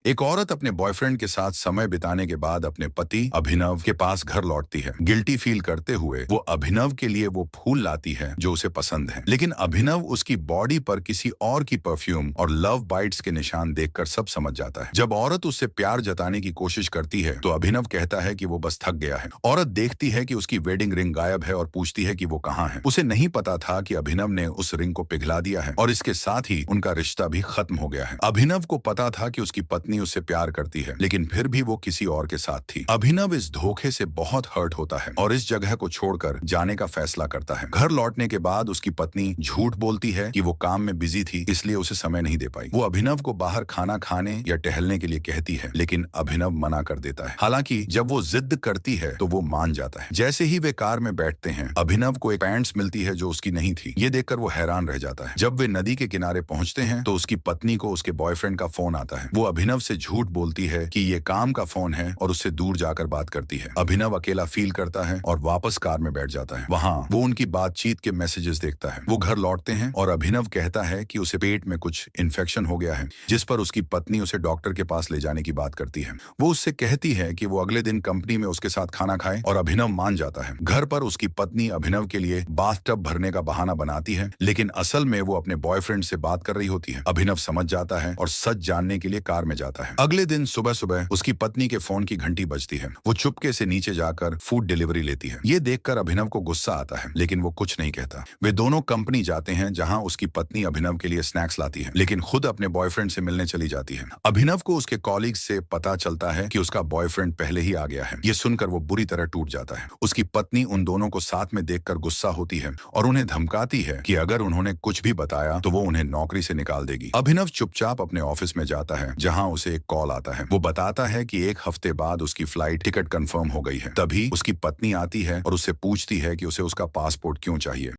एक औरत अपने बॉयफ्रेंड के साथ समय बिताने के बाद अपने पति अभिनव के पास घर लौटती है। गिल्टी फील करते हुए वो अभिनव के लिए वो फूल लाती है जो उसे पसंद है, लेकिन अभिनव उसकी बॉडी पर किसी और की परफ्यूम और लव बाइट्स के निशान देखकर सब समझ जाता है। जब औरत उससे प्यार जताने की कोशिश करती है तो अभिनव कहता है कि वो बस थक गया है। औरत देखती है कि उसकी वेडिंग रिंग गायब है और पूछती है कि वो कहाँ है। उसे नहीं पता था कि अभिनव ने उस रिंग को पिघला दिया है और इसके साथ ही उनका रिश्ता भी खत्म हो गया है। अभिनव को पता था कि उसकी पत्नी उससे प्यार करती है, लेकिन फिर भी वो किसी और के साथ थी। अभिनव इस धोखे से बहुत हर्ट होता है और इस जगह को छोड़कर जाने का फैसला करता है। घर लौटने के बाद उसकी पत्नी झूठ बोलती है कि वो काम में बिजी थी, इसलिए उसे समय नहीं दे पाई। वो अभिनव को बाहर खाना खाने या टहलने के लिए कहती है, लेकिन अभिनव मना कर देता है। हालांकि जब वो जिद करती है तो वो मान जाता है। जैसे ही वे कार में बैठते हैं, अभिनव को एक पैंट्स मिलती है जो उसकी नहीं थी। ये देखकर वो हैरान रह जाता है। जब वे नदी के किनारे पहुंचते हैं तो उसकी पत्नी को उसके बॉयफ्रेंड का फोन आता है। वो अभिनव से झूठ बोलती है कि ये काम का फोन है और उससे दूर जाकर बात करती है। अभिनव अकेला फील करता है और वापस कार में बैठ जाता है। वहाँ वो उनकी बातचीत के मैसेजेस देखता है। वो घर लौटते हैं और अभिनव कहता है कि उसे पेट में कुछ इन्फेक्शन हो गया है, जिस पर उसकी पत्नी उसे डॉक्टर के पास ले जाने की बात करती है। वो उससे कहती है कि वो अगले दिन कंपनी में उसके साथ खाना खाए और अभिनव मान जाता है। घर पर उसकी पत्नी अभिनव के लिए बाथटब भरने का बहाना बनाती है, लेकिन असल में वो अपने बॉयफ्रेंड से बात कर रही होती है। अभिनव समझ जाता है और सच जानने के लिए कार में जाता है। अगले दिन सुबह सुबह उसकी पत्नी के फोन की घंटी बजती है। वो चुपके से नीचे जाकर फूड डिलीवरी लेती है। ये देखकर अभिनव को गुस्सा आता है, लेकिन वो कुछ नहीं कहता। वे दोनों कंपनी जाते हैं जहां उसकी पत्नी अभिनव के लिए स्नैक्स लाती है, लेकिन खुद अपने बॉयफ्रेंड से मिलने चली जाती है। अभिनव को उसके कॉलीग से पता चलता है कि उसका बॉयफ्रेंड पहले ही आ गया है। ये सुनकर वो बुरी तरह टूट जाता है। उसकी पत्नी उन दोनों को साथ में देखकर गुस्सा होती है और उन्हें धमकाती है कि अगर उन्होंने कुछ भी बताया तो वो उन्हें नौकरी से निकाल देगी। अभिनव चुपचाप अपने ऑफिस में जाता है जहां उसे एक कॉल आता है। वो बताता है कि एक हफ्ते बाद उसकी फ्लाइट टिकट कंफर्म हो गई है। तभी उसकी पत्नी आती है और उससे पूछती है कि उसे उसका पासपोर्ट क्यों चाहिए।